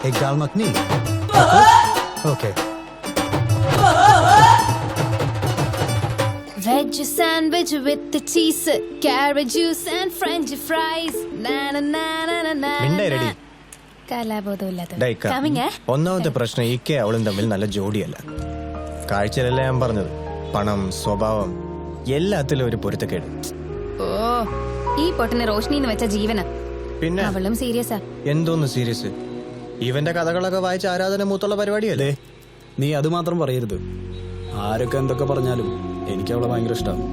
एक दाल makhani. Okay. Veg sandwich with the cheese, carrot juice and French fries. Na na na na na na. മിണ്ടേ ready. കലാബോധമില്ലാത്ത Deka. Coming, eh? ഒന്നാമത്തെ പ്രശ്നം ഇക്കെ അവളും തമ്മിൽ നല്ല ജോഡിയല്ല. കാഴ്ചയിലല്ല ഞാൻ പറഞ്ഞത്. പണം, സ്വഭാവം എല്ലാത്തിലും ഒരു പൊരുത്തക്കേട്. ഓ ഈ പൊട്ടിന് റോഷ്നി എന്ന് വെച്ച ജീവന. പിന്നെ അവളും സീരിയസാ. എന്തോന്ന് സീരിയസ്? ഇവന്റെ കഥകളൊക്കെ വായിച്ച ആരാധന മൂത്തുള്ള പരിപാടിയല്ലേ? നീ അത് മാത്രം പറയരുത്. ആരൊക്കെ എന്തൊക്കെ പറഞ്ഞാലും എനിക്ക് അവളെ ഭയങ്കര ഇഷ്ടമാണ്.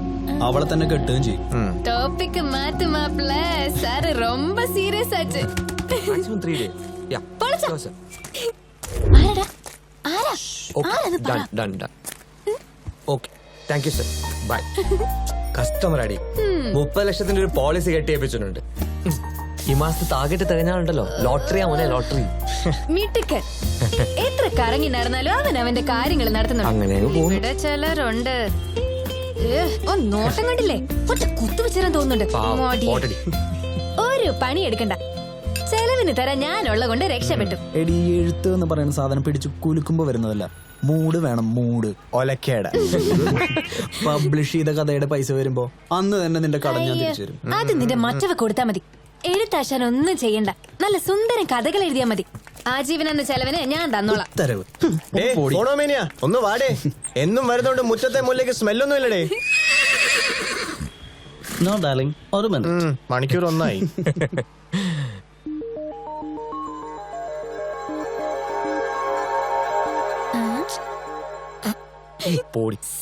അവളെ തന്നെ കെട്ടുകയും ചെയ്യും. ടോപ്പിക് മാറ്റ് മാപ്പിള സാർ ரொம்ப സീരിയസ് ആയിട്ട്. Maximum 3 days. Yeah. പൊളിച്ചോ? Sure, sir. ആരാടാ? ആരാ? Okay. ആരത് പറ? Done. Okay. Thank you, sir. Bye. Customer അടി 30 ലക്ഷത്തിന്റെ ഒരു പോളിസി കെട്ടിയേപ്പിച്ചിട്ടുണ്ട്. ഈ മാസത്തെ ടാർഗറ്റ് തികഞ്ഞാലുണ്ടല്ലോ, ലോട്ടറിയാ മോനെ, ലോട്ടറി. മിടുക്കൻ. എത്ര കറങ്ങി നടന്നാലും അവൻ അവന്റെ കാര്യങ്ങൾ നടത്തുന്നുണ്ട്. അങ്ങനെ പോകുന്നു. ഇവിടെ ചിലരുണ്ട്. നോട്ടം കണ്ടില്ലേ? ഒറ്റ കുത്തുവെച്ചാൻ തോന്നുന്നുണ്ട്. പാവം, മോടി. ഓട്ടടി. ഒരു പണി എടുക്കണ്ട. ചെലവിന് തരാൻ ഞാനുള്ള കൊണ്ട് രക്ഷപ്പെട്ടു. എടി എഴുത്ത് എന്ന് പറയുന്ന സാധനം പിടിച്ചു കുലുക്കുമ്പോ വരുന്നതല്ല, മൂഡ് വേണം, മൂഡ്. ഒലക്കേട. പബ്ലിഷ് ചെയ്ത കഥയുടെ പൈസ വരുമ്പോ അന്ന് തന്നെ നിന്റെ കടം ഞാൻ തിരിച്ചു തരും. അത് നിന്റെ മറ്റവ കൊടുത്താ മതി. എഴുത്താശാൻ ഒന്നും ചെയ്യണ്ട. നല്ല സുന്ദരം കഥകൾ എഴുതിയാ മതി. ആജീവനെന്ന ചെലവിന് ഞാൻ തന്നോളാം. ഉത്തരവ്. ഏയ്, ഫോണോമേനിയ, ഒന്ന് വാടേ. എന്നും വരുന്നോണ്ട് മുറ്റത്തെ മുല്ലേക്ക് സ്മെല്ലൊന്നും ഇല്ലടേ. നോ ഡാർലിംഗ്, ഒരു മിനിറ്റ്. മണിക്കൂർ ഒന്നായി.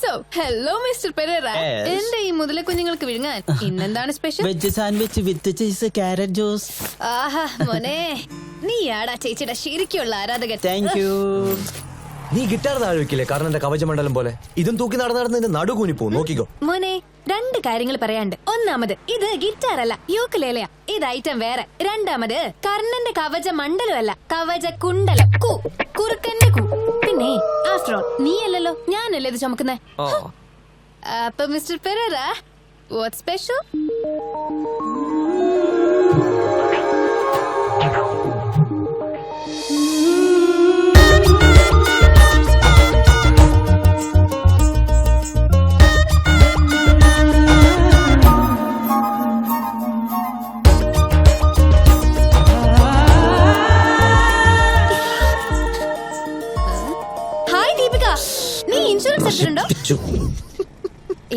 So hello mister Perera. എന്റെ ഈ മുതല കുഞ്ഞുങ്ങൾക്ക് വിഴുങ്ങാൻ ഇന്നെന്താണ് special? Veg sandwich with cheese, carrot juice. ആഹാ മോനെ, നീയാടാ ചേച്ചിയുടെ ശരിക്കുള്ള ആരാധകൻ. Thank you. നീ ഗിറ്റാർ താഴെ വെക്കില്ലേ? കാരണം എന്റെ കവചമണ്ഡലം പോലെ ഇതും തൂക്കി നടന്ന് നടുകൂനി പോ. നോക്കിക്കോ മോനെ, രണ്ട് കാര്യങ്ങൾ പറയാണ്ട്. ഒന്നാമത്, ഇത് ഗിറ്റാർ അല്ല, യൂക്കലേലയാ. ഇത് ഐറ്റം വേറെ. രണ്ടാമത്, കർണന്റെ കവച മണ്ഡലമല്ല, കവച കുണ്ടലം. കുറുക്കന്റെ കൂ. പിന്നെ ആഫ്റ്റർ ഓൾ നീയല്ലല്ലോ, ഞാനല്ലേ ഇത് ചുമക്കുന്നേ. ആ. അപ്പൊ mister Perera, what special? Hi Deepika, നീ ഇൻഷുറൻസ് എടുത്തിട്ടുണ്ടോ?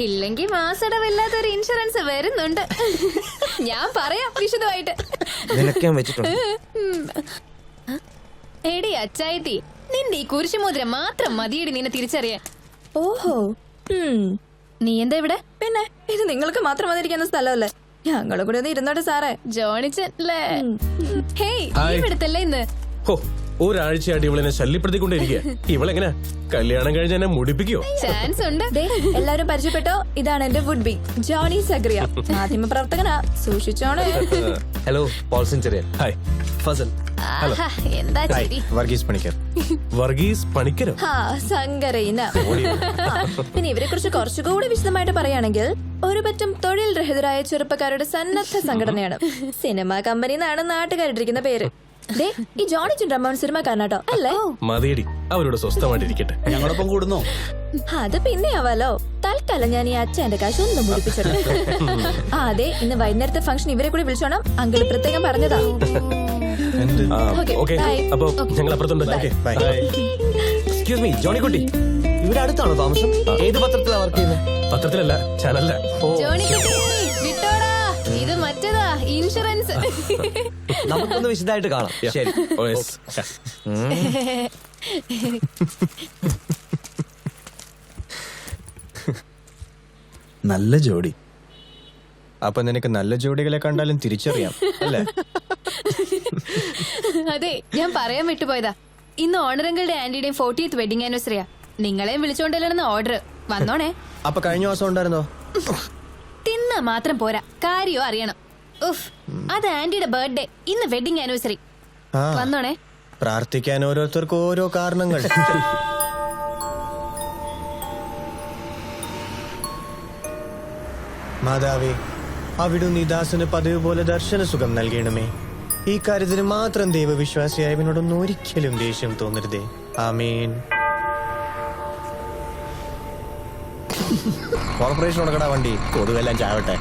ഇല്ലെങ്കിൽ മാസടവില്ലാത്തൊരു ഇൻഷുറൻസ് വരുന്നുണ്ട്. ഞാൻ പറയാം വിശദമായിട്ട്. നിനക്ക് ഞാൻ വെച്ചിട്ടുണ്ട്. എടി അച്ചായത്തി, നിന്റെ ഈ കുരിശുമോതിരം മാത്രം മതിയടി നിന്നെ തിരിച്ചറിയാൻ. ഓഹോ, നീ എന്താ ഇവിടെ? പിന്നെ ഇത് നിങ്ങൾക്ക് മാത്രം വന്നിരിക്കുന്ന സ്ഥലമല്ലേ, ഞങ്ങളെ കൂടെ ഒന്ന് ഇരുന്നോട്ടെ സാറേ. ജോണിച്ചൻ അല്ലേ? Hey, hi. ഇവിടത്തല്ലേ ഇന്ന്? ഹോ, ഒരാഴ്ചയായിട്ട് ഇവളെന്നെ ശല്യപ്പെടുത്തിക്കൊണ്ടിരിക്കുക. ഇവളെങ്ങനെ കല്യാണം കഴിഞ്ഞ എന്നെ മുടിപ്പിക്കോ? ചാൻസ് ഉണ്ട്. ദേ, എല്ലാവരും പരിചയപ്പെട്ടോ, ഇതാണ് എന്റെ വുഡ് ബി ജോണി സഗ്രിയ, മാധ്യമ പ്രവർത്തകനാ, സൂക്ഷിച്ചോണേ. Hello, Paul Centurion. Hi, Fazal. ആഹാ, എന്താ ശരി. വർഗീസ് പണിക്കർ. വർഗീസ് പണിക്കരോ? ഹാ, സങ്കരയിന. പിന്നെ ഇവരെ കുറിച്ച് കുറച്ചുകൂടി വിശദമായിട്ട് പറയുകയാണെങ്കിൽ, ഒരു പറ്റം തൊഴിൽ രഹിതരായ ചെറുപ്പക്കാരുടെ സന്നദ്ധ സംഘടനയാണ്. സിനിമാ കമ്പനി എന്നാണ് നാട്ടുകാരിട്ടിരിക്കുന്ന പേര്. ദേ, ഈ ജോണിച്ചൻ റമോൺ സിനിമക്കാരനാട്ടോ അല്ലേ? മതിയടി, അവരോട് സ്വസ്ഥമായിട്ടിരിക്കട്ടെ. ഞങ്ങളൊപ്പം കൂടുന്നോ? അത് പിന്നെ ആവാലോ. തൽക്കാലം ഞാൻ ഈ അച്ഛന്റെ കാശ് ഒന്നും മുടിപ്പിച്ചിട്ടുണ്ട്. അതെ, ഇന്ന് വൈകുന്നേരത്തെ ഫംഗ്ഷൻ ഇവരെ കൂടി വിളിച്ചോണം, അങ്കിൾ പ്രത്യേകം പറഞ്ഞതാ. എന്ത്? Okay, okay, bye. അപ്പൊ ഞങ്ങൾ അപ്പുറത്തുണ്ട്. ബൈ. എക്സ്ക്യൂസ് മീ, ജോണിക്കുട്ടി, ഇവിടെ അടുത്താണോ താമസം? ഏത് പത്രത്തിലാ വർക്ക് ചെയ്യുന്നത്? പത്രത്തിലല്ല, ചാനലില. ജോണിക്കുട്ടി, വിട്ടോടാ, ഇത് മറ്റേതാ ഇൻഷുറൻസ്. നമുക്കൊന്ന് വിശദമായിട്ട് കാണാം. ശരി. ഓ, yes. നല്ല ജോഡി. അപ്പൊ നിനക്ക് നല്ല ജോഡികളെ കണ്ടാലും തിരിച്ചറിയാം അല്ലേ? അതെ, ഞാൻ പറയാൻ വിട്ടുപോയതാ. ഇന്ന് ഓണറങ്കിളുടെ ആന്റിയുടെയും 40th വെഡിങ് ആനിവേഴ്സറിയാ. നിങ്ങളെയും വിളിച്ചോണ്ടല്ലെന്ന് ഓർഡർ. വന്നോണേ. അപ്പൊ കഴിഞ്ഞ മാസം ഉണ്ടായിരുന്നോ? തിന്നാ മാത്രം പോരാ, കാര്യോ അറിയണം. ഉഫ്, അത് ആന്റിയുടെ ബർത്ത്ഡേ, ഇന്ന് വെഡിങ് ആനിവേഴ്സറി. ആ, വന്നോണേ. പ്രാർത്ഥിക്കാൻ ഓരോരുത്തർക്കും ഓരോ കാരണങ്ങൾ. മാതാവേ, അവിടുന്ന് ഈ ദാസന് പതിവ് പോലെ ദർശന സുഖം നൽകണമേ. ഈ കാര്യത്തിന് മാത്രം ദൈവവിശ്വാസിയായവനോടൊന്നും ഒരിക്കലും ദേഷ്യം തോന്നരുതേ. ആമീൻ. കോർപ്പറേഷൻ കൊടുക്കടാ വണ്ടി, കൊതുവെല്ലാം ചാവട്ടെ.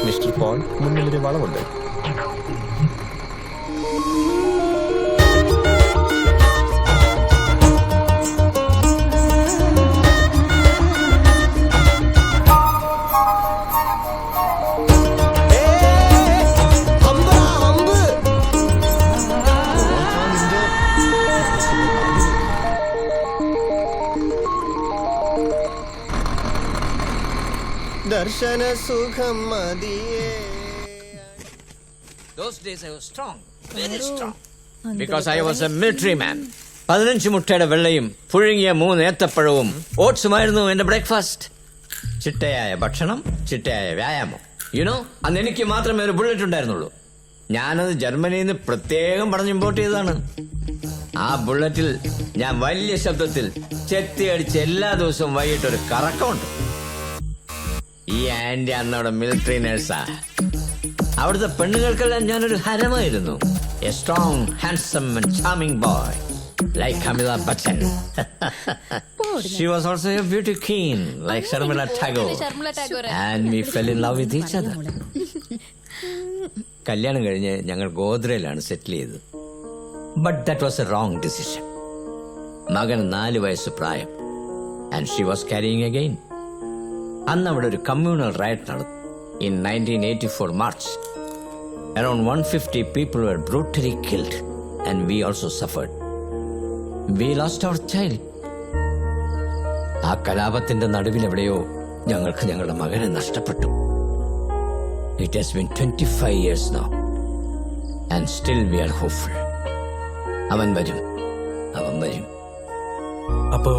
Mister Paul, മുന്നിലൊരു വളവുണ്ട്. ദർശന സുഖം മതിയേ. Those days I was strong, very strong, because I was a military man. 15 മുട്ടയുടെ വെള്ളയും പുഴുങ്ങിയ 3 ഏത്തപ്പഴവും ഓട്സുമായിരുന്നു എന്റെ ബ്രേക്ക്ഫാസ്റ്റ്. ചിട്ടയായ ഭക്ഷണം, ചിട്ടയായ വ്യായാമം. യുനോ, അന്ന് എനിക്ക് മാത്രമേ ഒരു ബുള്ളറ്റ് ഉണ്ടായിരുന്നുള്ളൂ. ഞാനത് ജർമ്മനിയിൽ നിന്ന് പ്രത്യേകം പറഞ്ഞ് ഇമ്പോർട്ട് ചെയ്തതാണ്. ആ ബുള്ളറ്റിൽ ഞാൻ വലിയ ശബ്ദത്തിൽ ചെത്തിയടിച്ച് എല്ലാ ദിവസവും വൈകിട്ട് ഒരു കറക്കമുണ്ട്. ഈ ആന്റി അന്നവിടെ മിലിറ്ററി നേഴ്സാ. അവിടുത്തെ പെണ്ണുങ്ങൾക്കെല്ലാം ഞാനൊരു ഹരമായിരുന്നു. A strong, handsome and charming boy like Amitabh Bachchan. She was also a beauty queen like Sharmila Tagore. And we fell in love with each other. കല്യാണം കഴിഞ്ഞ് ഞങ്ങൾ ഗോദ്രയിലാണ് സെറ്റിൽ ചെയ്തത്. But that was A wrong decision. മകൻ 4 വയസ്സ് പ്രായം. And she was carrying again. അന്ന് അവിടെ ഒരു കമ്മ്യൂണൽ റയറ്റ് നടന്നു. In 1984 March, around 150 people were brutally killed and we also suffered. We lost our child. ആ കലാപത്തിന്റെ നടുവിലെവിടെയോ ഞങ്ങൾക്ക് ഞങ്ങളുടെ മകനെ നഷ്ടപ്പെട്ടു. It has been 25 years now and still we are hopeful. അവൻ വരും. അപ്പോ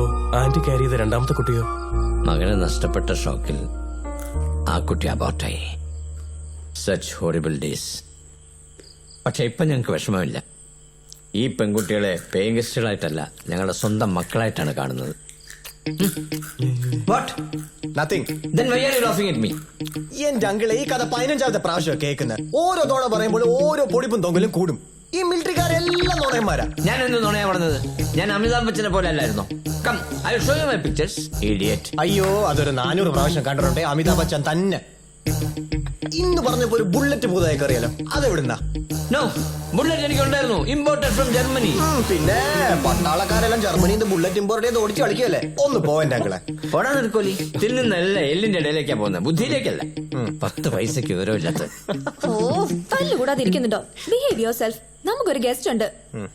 ആന്റി ക്യാരി ചെയ്ത രണ്ടാമത്തെ കുട്ടിയോ? മകനെ നഷ്ടപ്പെട്ട ഷോക്കിൽ ആ കുട്ടി അബോട്ടായി. Such horrible days. പക്ഷെ ഇപ്പം ഞങ്ങൾക്ക് വിഷമമില്ല. ഈ പെൺകുട്ടികളെ പേയിങ് ഗസ്റ്റുകളായിട്ടല്ല, ഞങ്ങളുടെ സ്വന്തം മക്കളായിട്ടാണ് കാണുന്നത്. What? Nothing. Then why are you laughing at me? എന്റെ അങ്കിളെ ഈ കഥ 15ാമത്തെ പ്രാവശ്യം കേൾക്കുന്നത്. ഓരോ തോണ പറയുമ്പോൾ ഓരോ പൊടിപ്പും തൊങ്ങലും കൂടും. ഈ മിലിറ്ററിക്കാരെല്ലാം നുണയന്മാരാ. ഞാൻ എന്ത് നുണയാ പറഞ്ഞത്? ഞാൻ അമിതാഭ് ബച്ചനെ പോലെ അല്ലായിരുന്നോ? Come, I'll show you my pictures, idiot. അയ്യോ, അതൊരു 400 പ്രാവശ്യം കണ്ടിട്ടുണ്ട് അമിതാഭ് ബച്ചൻ തന്നെ. ഇന്ന് പറഞ്ഞപ്പോ ഒരു ബുള്ളറ്റ് പുതുതായി കയറിയാലോ, അതെവിടുന്നാ? No, ബുള്ളറ്റ് എനിക്ക് ഉണ്ടായിരുന്നു, ഇമ്പോർട്ടഡ് ഫ്രം ജർമ്മനി. പിന്നെ പട്ടാളക്കാരെല്ലാം ജർമ്മനിയിൽ നിന്ന് ബുള്ളറ്റ് ഇമ്പോർട്ട് ചെയ്ത് ഓടിച്ച് കളിക്കല്ലേ. ഒന്ന് പോവന്റെ അങ്കിളെ. പോടാ നിർക്കോലി. തിന്നുന്നല്ല എല്ലിന്റെ ഇടയിലേക്കാ പോകുന്നത്, ബുദ്ധിയിലേക്കല്ല. 10 പൈസക്ക് വിവരമില്ലാത്ത. ഓ, തല്ലുകൂടാതിരിക്കുന്നുണ്ടോ? Behave yourself. നമുക്കൊരു ഗസ്റ്റ് ഉണ്ട്.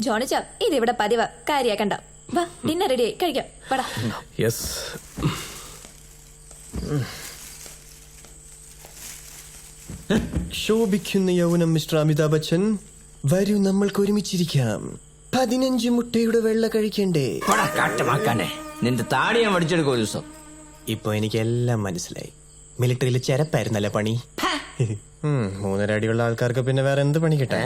ജോണിച്ച, ഇത് ഇവിടെ പതിവ്, കാര്യാക്കണ്ട. വാ, ഡിന്നർ റെഡി ആയി, കഴിക്കാം. പടാ. യെസ്. ശോഭിക്കുന്ന യൗവനം മിസ്റ്റർ അമിതാഭ് ബച്ചൻ. വരൂ, നമ്മൾക്ക് ഒരുമിച്ചിരിക്കാം. 15 മുട്ടയുടെ വെള്ള കഴിക്കണ്ടേ? പോടാ കാട്ടുമാക്കാനെ, നിന്റെ താടി ഞാൻ പഠിച്ചെടുക്കും ഒരു ദിവസം. ഇപ്പൊ എനിക്കെല്ലാം മനസ്സിലായി. മിലിറ്ററിയിൽ ചെരപ്പായിരുന്നല്ലേ പണി. 3 അടിയുള്ള ആൾക്കാർക്ക് പിന്നെ വേറെ എന്ത് പണി കിട്ടാൻ?